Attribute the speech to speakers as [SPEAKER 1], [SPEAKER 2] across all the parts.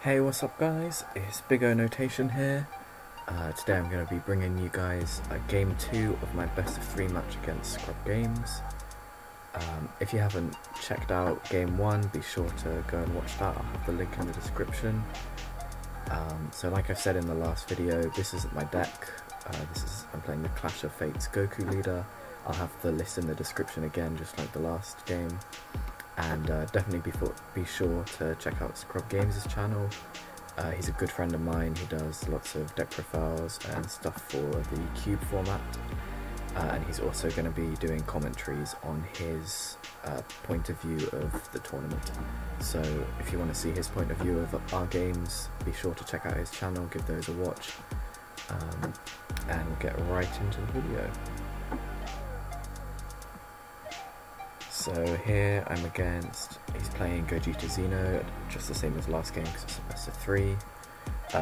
[SPEAKER 1] Hey, what's up guys? It's Big O Notation here. Today I'm going to be bringing you guys a game 2 of my best of 3 match against ScrubGames. If you haven't checked out game 1, be sure to go and watch that. I'll have the link in the description. So like I said in the last video, this isn't my deck. I'm playing the Clash of Fates Goku leader. I'll have the list in the description again, just like the last game. And definitely be sure to check out ScrubGames' channel. He's a good friend of mine. He does lots of deck profiles and stuff for the cube format, and he's also going to be doing commentaries on his point of view of the tournament. So if you want to see his point of view of our games, be sure to check out his channel, give those a watch, and we'll get right into the video. So here I'm against, he's playing Gogeta Xeno, just the same as last game because it's a best of 3.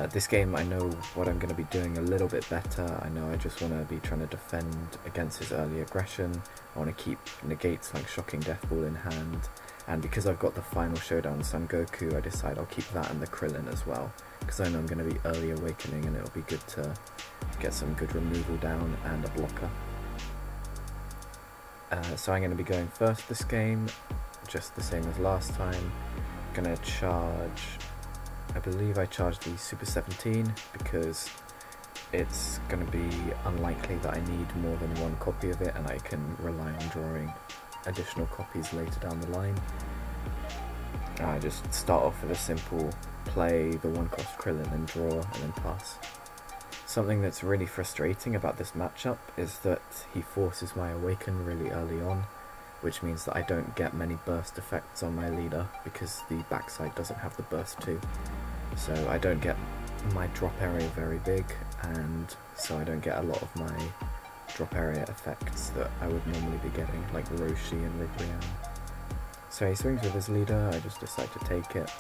[SPEAKER 1] This game I know what I'm going to be doing a little bit better. I know I just want to be trying to defend against his early aggression. I want to keep negates like Shocking Death Ball in hand, and because I've got the final showdown Son Goku, I decide I'll keep that and the Krillin as well, because I know I'm going to be early awakening and it'll be good to get some good removal down and a blocker. So I'm going to be going first this game, just the same as last time. I'm going to charge, I believe I charged the Super 17 because it's going to be unlikely that I need more than one copy of it, and I can rely on drawing additional copies later down the line. I just start off with a simple play the 1-cost Krillin and draw and then pass. Something that's really frustrating about this matchup is that he forces my awaken really early on, which means that I don't get many burst effects on my leader because the backside doesn't have the burst too. So I don't get my drop area very big, and so I don't get a lot of my drop area effects that I would normally be getting, like Roshi and Ribrianne. So he swings with his leader, I just decide to take it.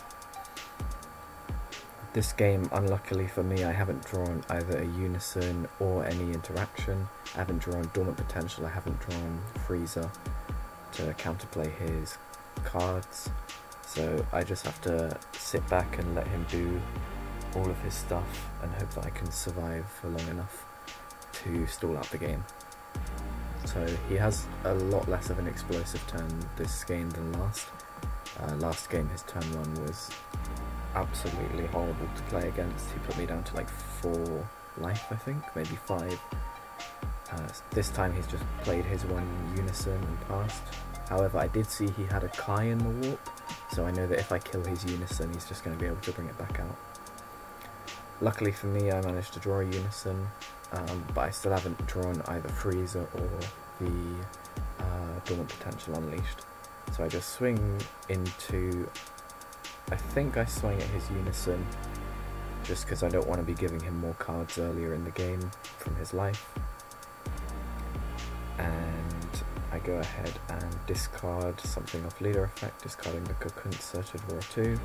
[SPEAKER 1] This game, unluckily for me, I haven't drawn either a Unison or any interaction. I haven't drawn Dormant Potential, I haven't drawn Freezer to counterplay his cards. So I just have to sit back and let him do all of his stuff and hope that I can survive for long enough to stall out the game. So he has a lot less of an explosive turn this game than last. Last game his turn 1 was absolutely horrible to play against. He put me down to like 4 life, I think, maybe 5. This time he's just played his 1 Unison and passed. However, I did see he had a Kai in the warp, so I know that if I kill his Unison he's just going to be able to bring it back out. Luckily for me I managed to draw a Unison, but I still haven't drawn either Freezer or the Dormant Potential Unleashed. So I just swing into, I think I swing at his Unison just because I don't want to be giving him more cards earlier in the game from his life. And I go ahead and discard something off leader effect, discarding the Gogeta to draw 2.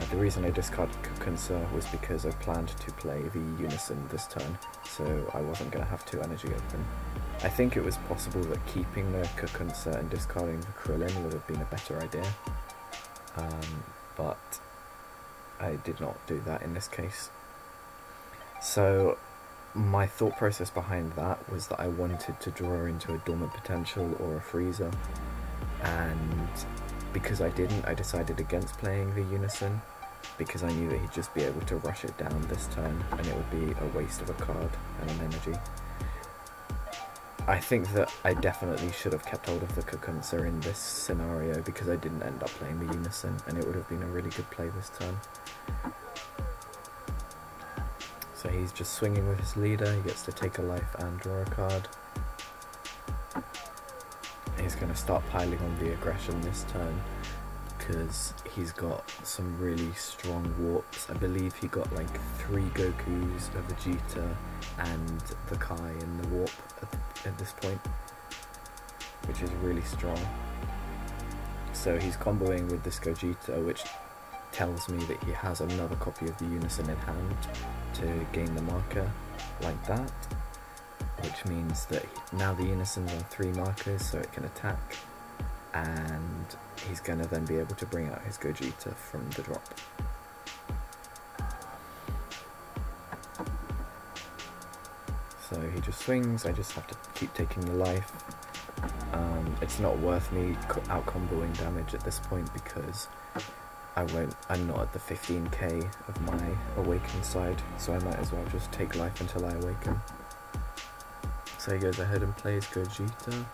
[SPEAKER 1] The reason I discarded Gogeta was because I planned to play the Unison this turn, so I wasn't going to have 2 energy open. I think it was possible that keeping the Gogeta and discarding the Krillin would have been a better idea. But I did not do that in this case. So my thought process behind that was that I wanted to draw into a Dormant Potential or a Freezer, and because I didn't, I decided against playing the Unison because I knew that he'd just be able to rush it down this turn and it would be a waste of a card and an energy. I think that I definitely should have kept hold of the Gogeta in this scenario because I didn't end up playing the Unison, and it would have been a really good play this turn. So he's just swinging with his leader, he gets to take a life and draw a card. He's going to start piling on the aggression this turn because he's got some really strong warps. I believe he got like 3 Gokus, a Vegeta and the Kai in the warp at this point, which is really strong. So he's comboing with this Gogeta, which tells me that he has another copy of the Unison in hand to gain the marker like that, which means that now the Unison's on 3 markers so it can attack, and he's going to then be able to bring out his Gogeta from the drop. swings, I just have to keep taking the life. It's not worth me out-comboing damage at this point because I'm not at the 15k of my awaken side, so I might as well just take life until I awaken. So he goes ahead and plays Gogeta,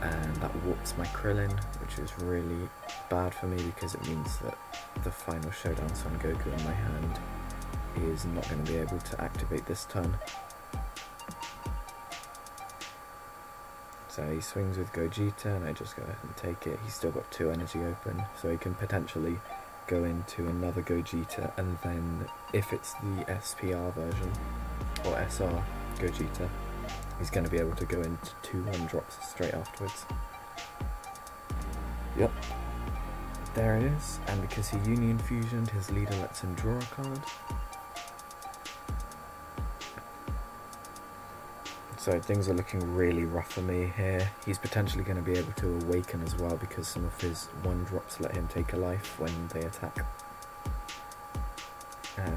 [SPEAKER 1] and that warps my Krillin, which is really bad for me because it means that the final Showdown Son Goku in my hand is not going to be able to activate this turn. So he swings with Gogeta and I just go ahead and take it. He's still got 2 energy open, so he can potentially go into another Gogeta, and then if it's the SPR version, or SR Gogeta, he's going to be able to go into 2 1-drops straight afterwards. Yep, there it is, and because he Union Fusioned, his leader lets him draw a card. So things are looking really rough for me here. He's potentially going to be able to awaken as well because some of his 1-drops let him take a life when they attack.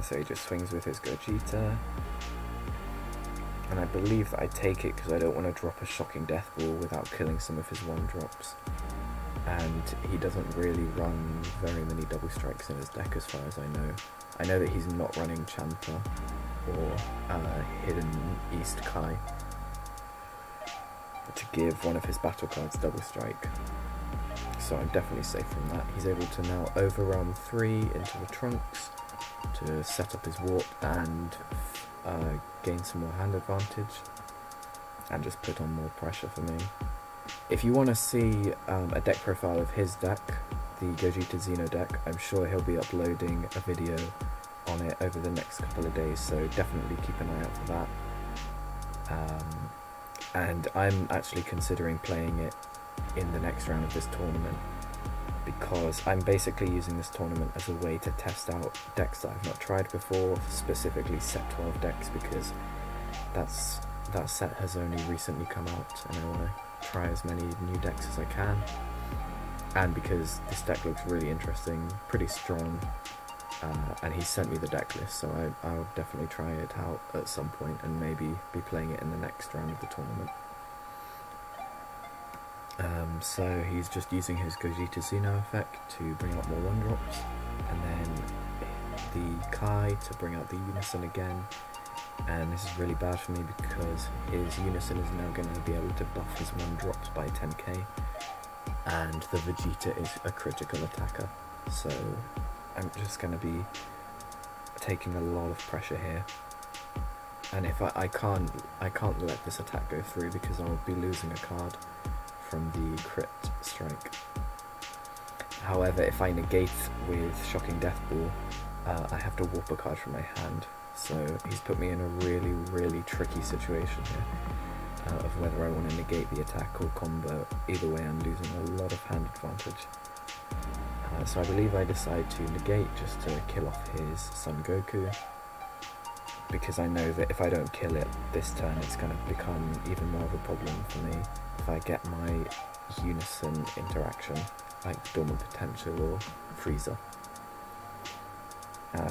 [SPEAKER 1] So he just swings with his Gogeta. And I believe that I take it because I don't want to drop a Shocking Death Ball without killing some of his 1-drops. And he doesn't really run very many double strikes in his deck as far as I know. I know that he's not running Champa or Hidden East Kai to give one of his battle cards double strike, so I'm definitely safe from that. He's able to now overrun 3 into the Trunks to set up his warp and gain some more hand advantage and just put on more pressure for me. If you want to see a deck profile of his deck, the Gogeta Xeno deck, I'm sure he'll be uploading a video on it over the next couple of days, so definitely keep an eye out for that. And I'm actually considering playing it in the next round of this tournament because I'm basically using this tournament as a way to test out decks that I've not tried before, specifically set 12 decks, because that set has only recently come out and I want to try as many new decks as I can, and because this deck looks really interesting, pretty strong, and he sent me the deck list, so I'll definitely try it out at some point and maybe be playing it in the next round of the tournament. So he's just using his Gogeta Xeno effect to bring out more 1-drops, and then the Kai to bring out the Unison again, and this is really bad for me because his Unison is now going to be able to buff his 1-drops by 10k, and the Vegeta is a critical attacker, so I'm just going to be taking a lot of pressure here, and if I can't let this attack go through because I'll be losing a card from the crit strike. However, if I negate with Shocking Death Ball, I have to warp a card from my hand, so he's put me in a really tricky situation here of whether I want to negate the attack or combo. Either way, I'm losing a lot of hand advantage. So I believe I decide to negate just to kill off his Son Goku, because I know that if I don't kill it this turn, it's going to become even more of a problem for me if I get my Unison interaction, like Dormant Potential or Frieza.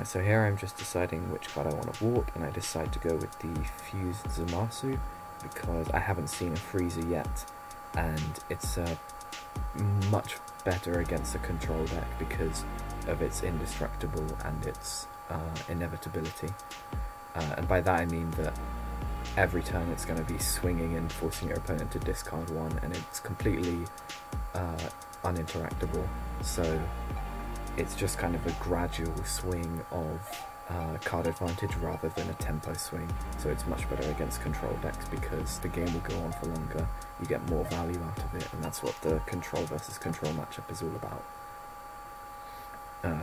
[SPEAKER 1] So here I'm just deciding which card I want to warp, and I decide to go with the Fused Zamasu because I haven't seen a Frieza yet, and it's much better against a control deck because of its indestructible and its inevitability. And by that I mean that every turn it's going to be swinging and forcing your opponent to discard 1, and it's completely uninteractable, so it's just kind of a gradual swing of card advantage rather than a tempo swing, so it's much better against control decks because the game will go on for longer, you get more value out of it, and that's what the control versus control matchup is all about.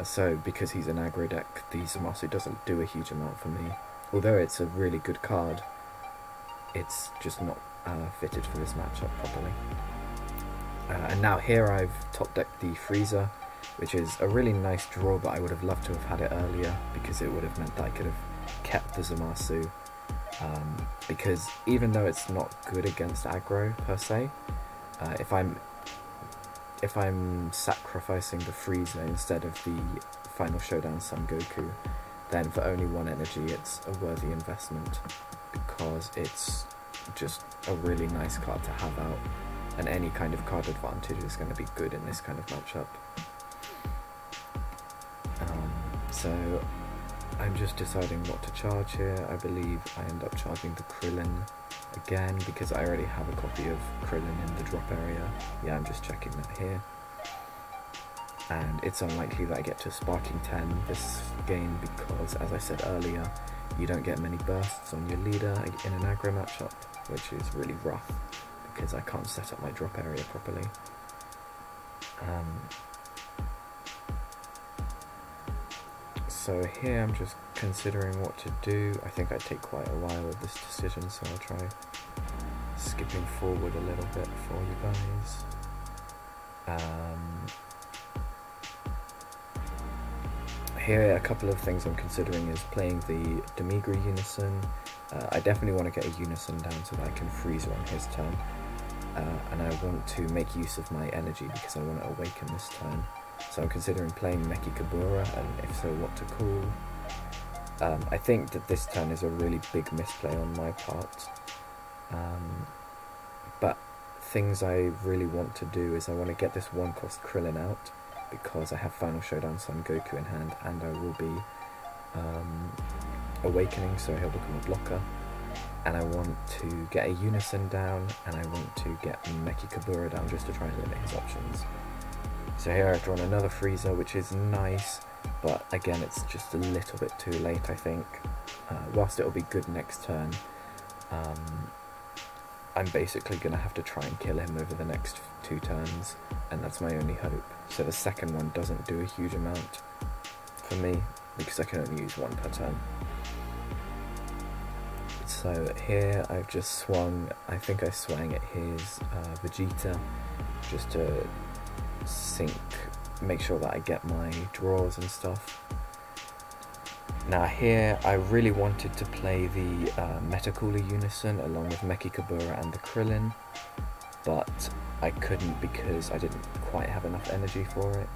[SPEAKER 1] So because he's an aggro deck, the Zamasu doesn't do a huge amount for me. Although it's a really good card, it's just not fitted for this matchup properly. And now here I've top decked the Frieza, which is a really nice draw, but I would have loved to have had it earlier because it would have meant that I could have kept the Zamasu. Because even though it's not good against aggro per se, if I'm sacrificing the Frieza instead of the final Showdown Son Goku, then for only 1 energy it's a worthy investment. because it's just a really nice card to have out, and any kind of card advantage is going to be good in this kind of matchup. So I'm just deciding what to charge here. I believe I end up charging the Krillin again because I already have a copy of Krillin in the drop area. Yeah, I'm just checking that here. And it's unlikely that I get to Sparking 10 this game because, as I said earlier, you don't get many bursts on your leader in an aggro matchup, which is really rough because I can't set up my drop area properly. So here I'm just considering what to do. I think I take quite a while with this decision, so I'll try skipping forward a little bit for you guys. Here a couple of things I'm considering is playing the Demigra Unison. I definitely want to get a Unison down so that I can freeze on his turn. And I want to make use of my energy because I want to awaken this turn. So I'm considering playing Mechikabura, and if so, what to call. I think that this turn is a really big misplay on my part. But things I really want to do is I want to get this 1-cost Krillin out because I have Final Showdown Son Goku in hand, and I will be awakening, so he'll become a blocker. And I want to get a Unison down, and I want to get Mechikabura down just to try and limit his options. So here I've drawn another Frieza, which is nice, but again it's just a little bit too late, I think. Whilst it'll be good next turn, I'm basically going to have to try and kill him over the next 2 turns, and that's my only hope. So the second one doesn't do a huge amount for me, because I can only use 1 per turn. So here I've just swung, I think I swung at his Vegeta, just to make sure that I get my draws and stuff. Now here I really wanted to play the Metacooler Unison along with Mechikabura and the Krillin, but I couldn't because I didn't quite have enough energy for it.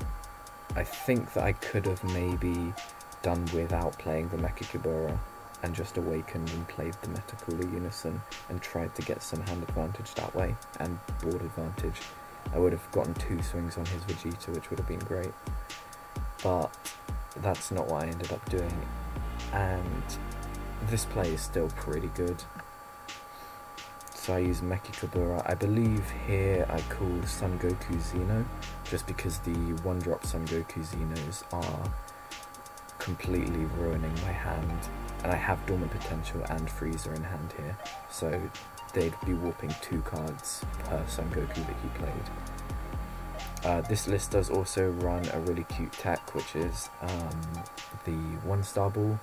[SPEAKER 1] I think that I could have maybe done without playing the Mechikabura and just awakened and played the Metacooler Unison and tried to get some hand advantage that way and board advantage. I would have gotten 2 swings on his Vegeta, which would have been great, but that's not what I ended up doing, and this play is still pretty good. So I use Mechikabura. I believe here I call Son Goku Xeno, just because the 1-drop Son Goku Xenos are completely ruining my hand, and I have Dormant Potential and Frieza in hand here, so they'd be warping 2 cards per Son Goku that he played. This list does also run a really cute tech, which is the 1-star ball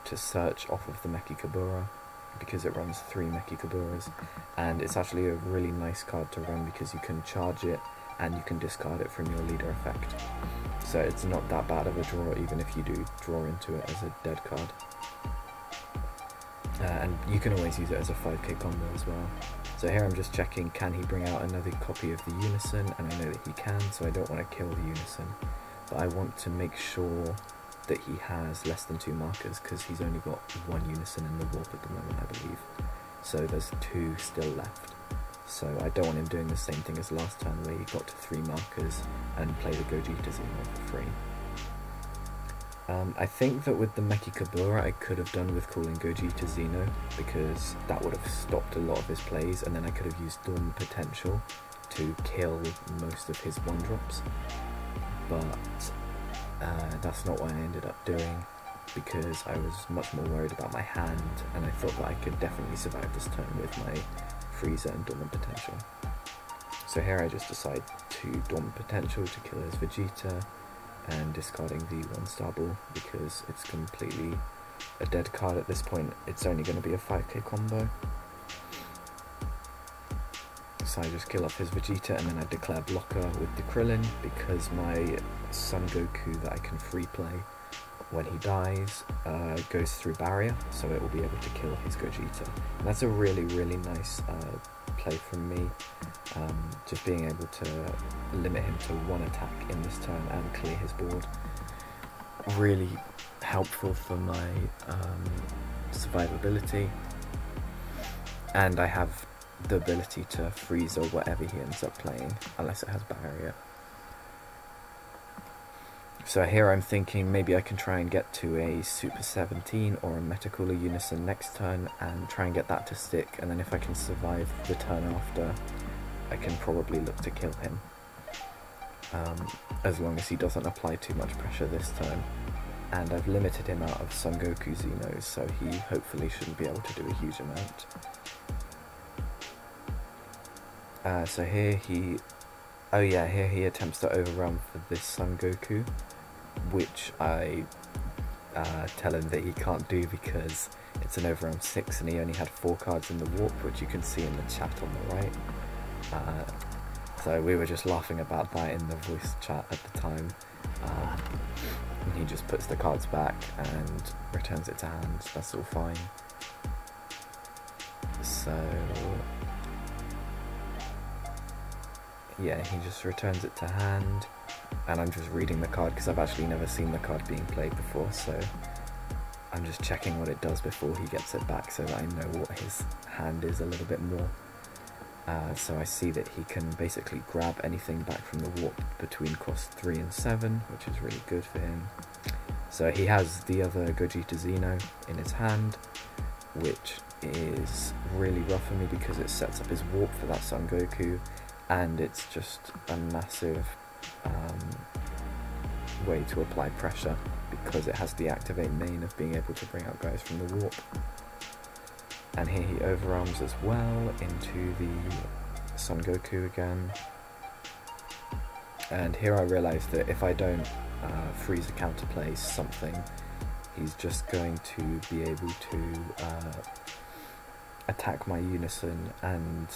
[SPEAKER 1] to search off of the Mechikabura, because it runs 3 Mechikaburas, and it's actually a really nice card to run because you can charge it and you can discard it from your leader effect. So it's not that bad of a draw, even if you do draw into it as a dead card. And you can always use it as a 5k combo as well. So here I'm just checking, can he bring out another copy of the Unison, and I know that he can, so I don't want to kill the Unison, but I want to make sure that he has less than 2 markers, because he's only got 1 Unison in the warp at the moment, I believe. So there's 2 still left. So I don't want him doing the same thing as last time where he got to 3 markers and play the Gogeta Xeno for free. I think that with the Mechikabura I could have done with calling Gogeta Xeno, because that would have stopped a lot of his plays, and then I could have used Dormant Potential to kill most of his 1-drops. But that's not what I ended up doing, because I was much more worried about my hand, and I thought that I could definitely survive this turn with my Frieza and Dormant Potential. So here I just decide to Dormant Potential to kill his Vegeta, and discarding the 1-star ball because it's completely a dead card at this point. It's only going to be a 5k combo. So I just kill off his Vegeta, and then I declare blocker with the Krillin because my Son Goku that I can free play when he dies goes through barrier, so it will be able to kill his Gogeta. And that's a really, really nice play from me, just being able to limit him to 1 attack in this turn and clear his board. Really helpful for my survivability. And I have the ability to freeze or whatever he ends up playing, unless it has barrier. So here I'm thinking maybe I can try and get to a Super 17 or a Metacooler Unison next turn and try and get that to stick, and then if I can survive the turn after, I can probably look to kill him. As long as he doesn't apply too much pressure this turn. And I've limited him out of Son Goku Xenos, so he hopefully shouldn't be able to do a huge amount. So here he... Oh yeah, here he attempts to overwhelm for this Son Goku, which I tell him that he can't do because it's an overwhelm 6 and he only had 4 cards in the warp, which you can see in the chat on the right. So we were just laughing about that in the voice chat at the time. And he just puts the cards back and returns it to hand. That's all fine. So yeah, he just returns it to hand, and I'm just reading the card because I've actually never seen the card being played before, so I'm just checking what it does before he gets it back so that I know what his hand is a little bit more. So I see that he can basically grab anything back from the warp between cost 3 and 7, which is really good for him. So he has the other Gogeta Xeno in his hand, which is really rough for me because it sets up his warp for that Son Goku, and it's just a massive way to apply pressure because it has the activate main of being able to bring out guys from the warp. And here he overarms as well into the Son Goku again. And here I realise that if I don't freeze a counterplay something, he's just going to be able to attack my Unison, and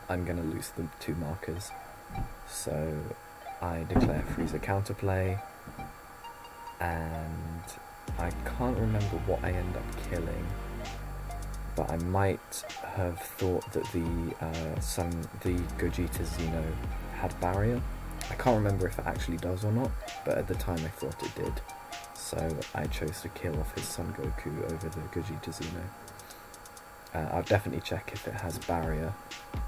[SPEAKER 1] I'm going to lose the 2 markers. So I declare freeze a counterplay, and I can't remember what I end up killing, but I might have thought that the Gogeta Xeno had barrier. I can't remember if it actually does or not, but at the time I thought it did. So I chose to kill off his Son Goku over the Gogeta Xeno. I'll definitely check if it has barrier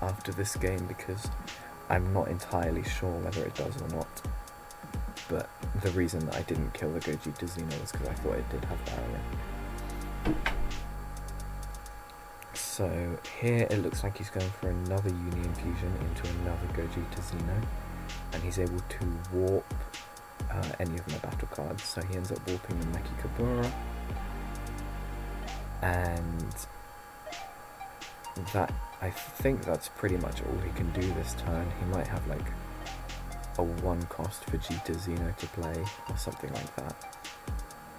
[SPEAKER 1] after this game because I'm not entirely sure whether it does or not. But the reason that I didn't kill the Gogeta Xeno was because I thought it did have barrier. So here it looks like he's going for another Uni Infusion into another Gogeta Xeno, and he's able to warp any of my battle cards, so he ends up warping the Meki Kabura, and that, I think that's pretty much all he can do this turn. He might have like a 1 cost Vegeta Xeno to play or something like that.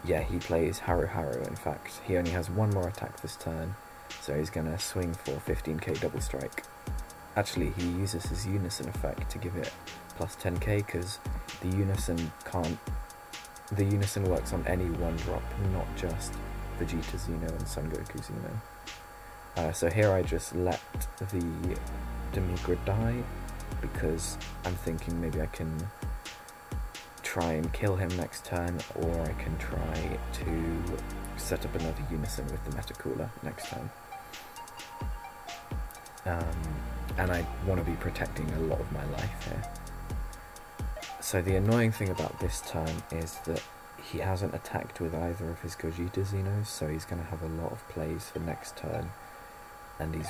[SPEAKER 1] Yeah, he plays Haru Haru. In fact, he only has 1 more attack this turn, so he's gonna swing for 15k double strike. Actually, he uses his Unison effect to give it plus 10k because the Unison works on any 1 drop, not just Vegeta Xeno and Son Goku Xeno. So here I just let the Demigra die because I'm thinking maybe I can try and kill him next turn, or I can try to set up another Unison with the Metacooler next turn. And I want to be protecting a lot of my life here. So the annoying thing about this turn is that he hasn't attacked with either of his Gogeta Xenos, so he's going to have a lot of plays for next turn, and he's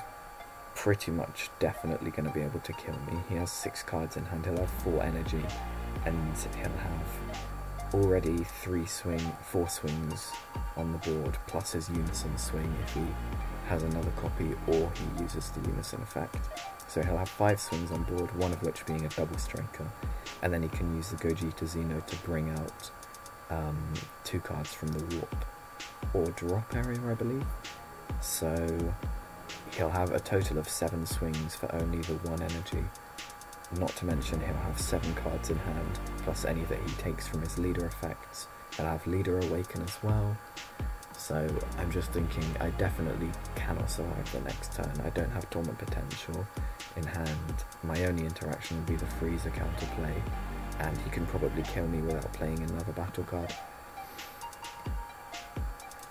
[SPEAKER 1] pretty much definitely going to be able to kill me. He has 6 cards in hand, he'll have 4 energy, and he'll have already 4 swings on the board, plus his Unison swing if he has another copy or he uses the Unison effect. So he'll have 5 swings on board, one of which being a double striker, and then he can use the Gogeta Xeno to bring out 2 cards from the warp or drop area, I believe. So he'll have a total of 7 swings for only the 1 energy. Not to mention he'll have 7 cards in hand, plus any that he takes from his leader effects. He'll have Leader Awaken as well. So I'm just thinking I definitely cannot survive the next turn. I don't have Dormant Potential in hand. My only interaction will be the Freezer counterplay, and he can probably kill me without playing another battle card.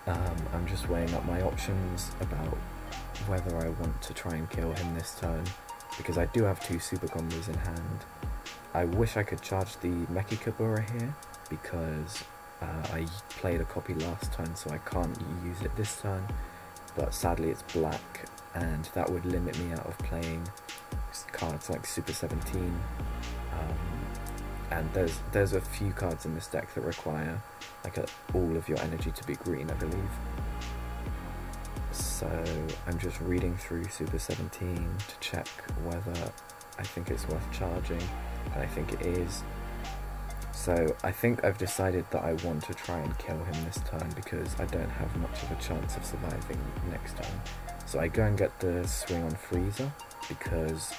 [SPEAKER 1] I'm just weighing up my options about whether I want to try and kill him this turn, because I do have 2 super combos in hand. I wish I could charge the Mecha Kabura here, because I played a copy last turn, so I can't use it this turn, but sadly it's black, and that would limit me out of playing cards like Super 17, and there's a few cards in this deck that require like all of your energy to be green, I believe. So I'm just reading through Super 17 to check whether I think it's worth charging, and I think it is. So I think I've decided that I want to try and kill him this turn, because I don't have much of a chance of surviving next turn. So I go and get the swing on Frieza, because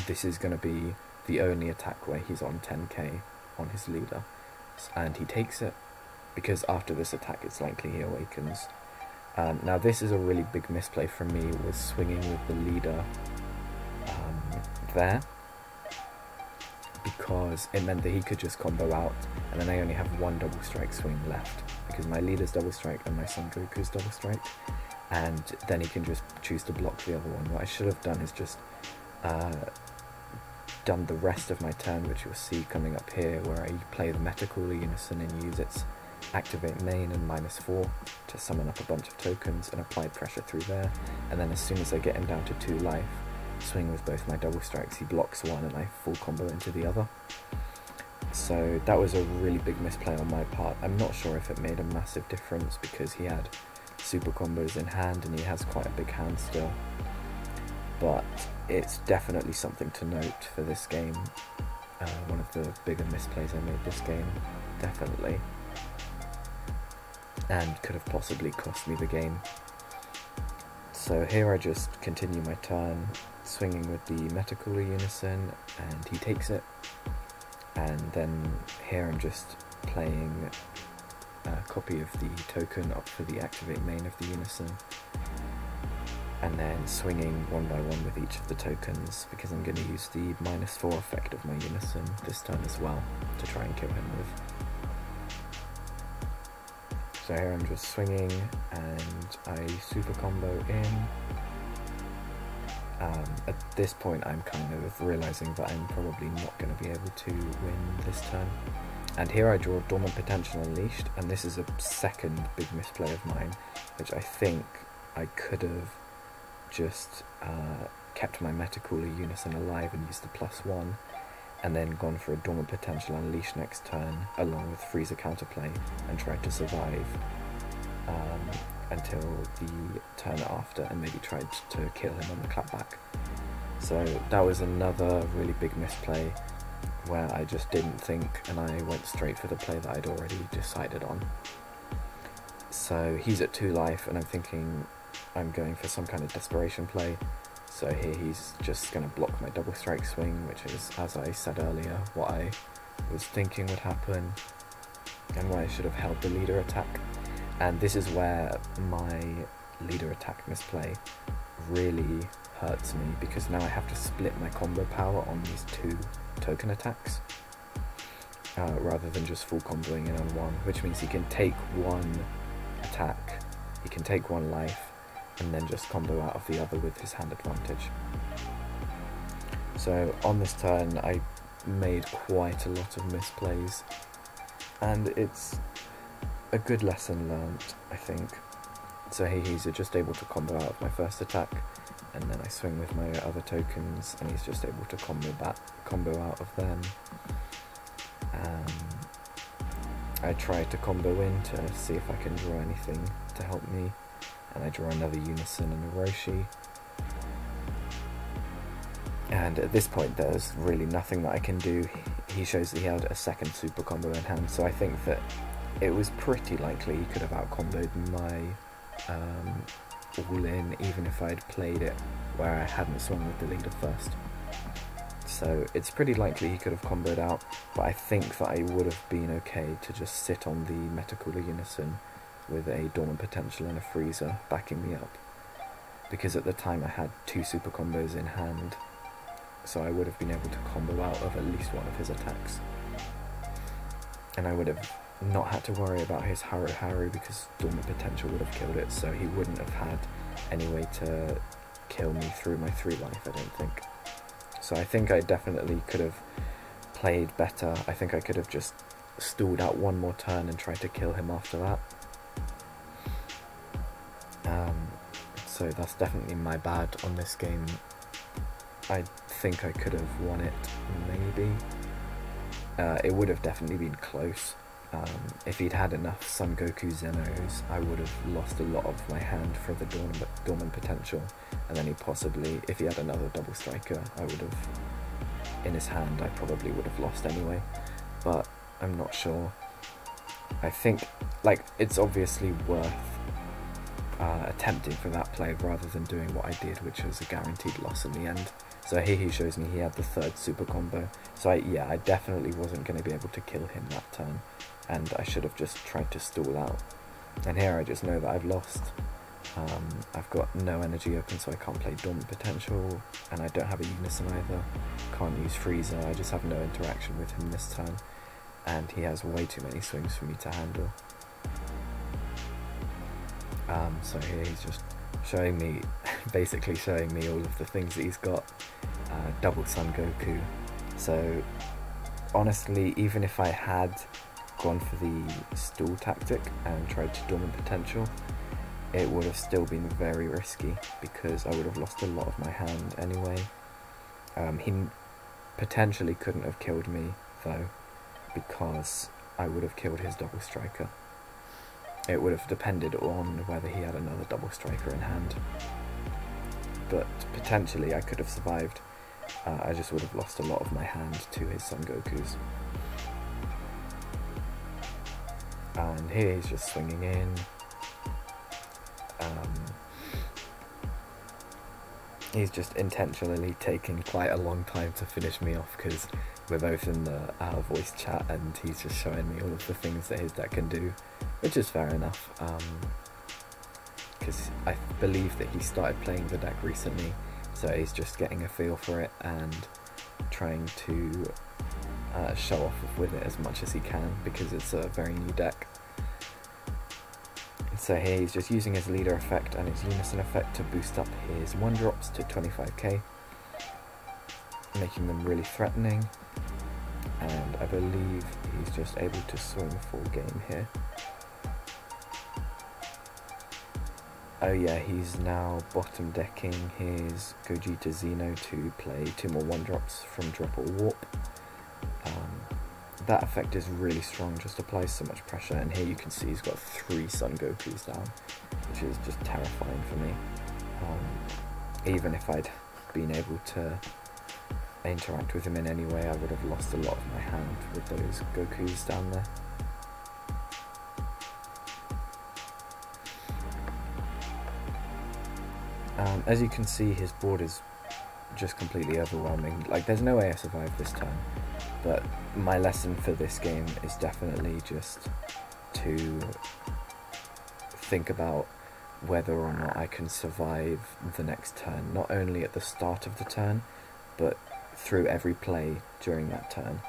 [SPEAKER 1] this is going to be the only attack where he's on 10k on his leader, and he takes it, because after this attack it's likely he awakens. Now this is a really big misplay from me, with swinging with the leader there, because it meant that he could just combo out, and then I only have 1 double strike swing left, because my leader's double strike and my Son Goku's double strike, and then he can just choose to block the other one. What I should have done is just done the rest of my turn, which you'll see coming up here, where I play the Metacooler Unison and use its activate main and -4 to summon up a bunch of tokens and apply pressure through there, and then as soon as I get him down to 2 life, swing with both my double strikes, he blocks one and I full combo into the other. So that was a really big misplay on my part. I'm not sure if it made a massive difference, because he had super combos in hand and he has quite a big hand still, but it's definitely something to note for this game. One of the bigger misplays I made this game, definitely, and could have possibly cost me the game. So here I just continue my turn, swinging with the Metacooler Unison, and he takes it, and then here I'm just playing a copy of the token up for the activate main of the Unison, and then swinging 1 by 1 with each of the tokens, because I'm going to use the -4 effect of my Unison this turn as well to try and kill him with. So here I'm just swinging, and I super combo in. At this point I'm kind of realising that I'm probably not going to be able to win this turn. And here I draw Dormant Potential Unleashed, and this is a second big misplay of mine, which I think I could have just kept my Metacooler Unison alive and used the +1, and then gone for a Dormant Potential Unleashed next turn, along with Frieza counterplay, and tried to survive until the turn after, and maybe tried to kill him on the clapback. So that was another really big misplay, where I just didn't think, and I went straight for the play that I'd already decided on. So he's at 2 life, and I'm thinking I'm going for some kind of desperation play. So here he's just going to block my double strike swing, which is, as I said earlier, what I was thinking would happen, and why I should have held the leader attack. And this is where my leader attack misplay really hurts me, because now I have to split my combo power on these 2 token attacks, rather than just full comboing in on 1, which means he can take 1 attack, he can take 1 life, and then just combo out of the other with his hand advantage. So on this turn I made quite a lot of misplays, and it's a good lesson learnt, I think. So here he's just able to combo out of my first attack, and then I swing with my other tokens, and he's just able to combo out of them. I try to combo in to see if I can draw anything to help me, and I draw another Unison and a Roshi. And at this point there's really nothing that I can do. He shows that he had a second super combo in hand, so I think that it was pretty likely he could have out-comboed my all-in, even if I'd played it where I hadn't swung with the leader first. So it's pretty likely he could have comboed out, but I think that I would have been okay to just sit on the Metacooler Unison with a Dormant Potential and a Frieza backing me up, because at the time I had 2 super combos in hand, so I would have been able to combo out of at least one of his attacks, and I would have not had to worry about his Haru Haru, because Dormant Potential would have killed it, so he wouldn't have had any way to kill me through my 3 life, I don't think. So I think I definitely could have played better. I think I could have just stalled out one more turn and tried to kill him after that. So that's definitely my bad on this game. I think I could have won it, maybe. It would have definitely been close. If he'd had enough Son Goku Xenos, I would have lost a lot of my hand for the dormant potential, and then he possibly, if he had another double striker, I would have, in his hand, I probably would have lost anyway, but I'm not sure. I think, like, it's obviously worth attempting for that play rather than doing what I did, which was a guaranteed loss in the end. So here he shows me he had the 3rd super combo, so I definitely wasn't going to be able to kill him that turn, and I should have just tried to stall out. And here I just know that I've lost. I've got no energy open, so I can't play dormant potential, and I don't have a unison either. Can't use Frieza, I just have no interaction with him this turn, and he has way too many swings for me to handle. So here he's just showing me, basically showing me all of the things that he's got. Double Son Goku. So honestly, even if I had gone for the stall tactic and tried to dormant potential, it would have still been very risky because I would have lost a lot of my hand anyway. He potentially couldn't have killed me though, because I would have killed his double striker. It would have depended on whether he had another double striker in hand, but potentially I could have survived. I just would have lost a lot of my hand to his Son Gokus. And here he's just swinging in. He's just intentionally taking quite a long time to finish me off because we're both in the voice chat and he's just showing me all of the things that his deck can do, which is fair enough, because I believe that he started playing the deck recently, so he's just getting a feel for it and trying to show off with it as much as he can because it's a very new deck. So here he's just using his leader effect and his unison effect to boost up his 1-drops to 25k, making them really threatening, and I believe he's just able to swing full game here. Oh yeah, he's now bottom decking his Gogeta Xeno to play 2 more 1-drops from drop or warp. That effect is really strong, just applies so much pressure, and here you can see he's got 3 Son Gokus down, which is just terrifying for me. Even if I'd been able to interact with him in any way, I would have lost a lot of my hand with those Gokus down there. As you can see, his board is just completely overwhelming. Like, there's no way I survived this turn, but my lesson for this game is definitely just to think about whether or not I can survive the next turn, not only at the start of the turn, but through every play during that turn.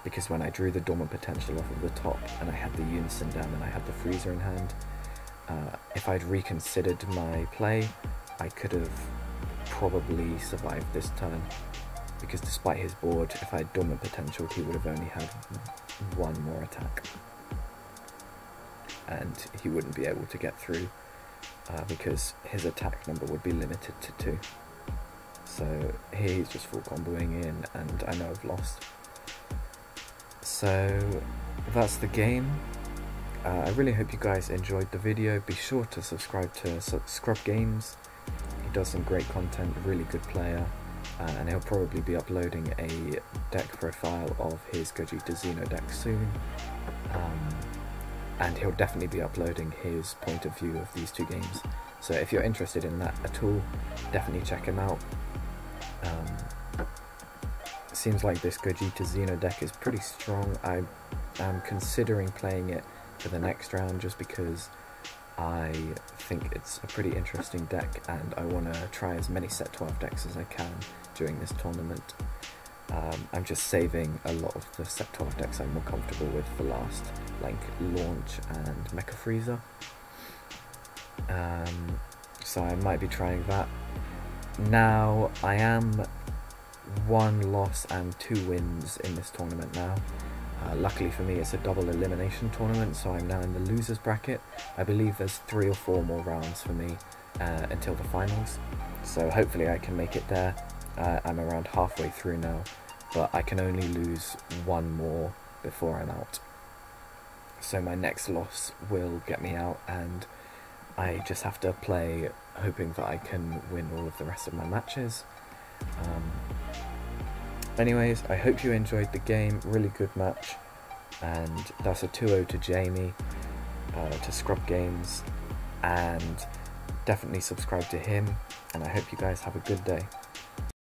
[SPEAKER 1] Because when I drew the dormant potential off of the top and I had the unison down and I had the Frieza in hand, if I'd reconsidered my play, I could have probably survived this turn, because despite his board, if I had dormant potential, he would have only had 1 more attack, and he wouldn't be able to get through because his attack number would be limited to 2. So here he's just full comboing in, and I know I've lost. So that's the game. I really hope you guys enjoyed the video. Be sure to subscribe to ScrubGames. He does some great content, really good player, and he'll probably be uploading a deck profile of his Gogeta Xeno deck soon. And he'll definitely be uploading his point of view of these 2 games. So if you're interested in that at all, definitely check him out. Seems like this Gogeta Xeno deck is pretty strong. I am considering playing it for the next round just because I think it's a pretty interesting deck and I want to try as many set 12 decks as I can during this tournament. I'm just saving a lot of the set 12 decks I'm more comfortable with for last, like Launch and Mecha Frieza. so I might be trying that. Now I am 1 loss and 2 wins in this tournament now. Luckily for me, it's a double elimination tournament, so I'm now in the losers bracket. I believe there's 3 or 4 more rounds for me until the finals, so hopefully I can make it there. I'm around halfway through now, but I can only lose 1 more before I'm out. So my next loss will get me out, and I just have to play hoping that I can win all of the rest of my matches. Anyways, I hope you enjoyed the game. Really good match, and that's a 2-0 to Jamie, to ScrubGames, and definitely subscribe to him, and I hope you guys have a good day.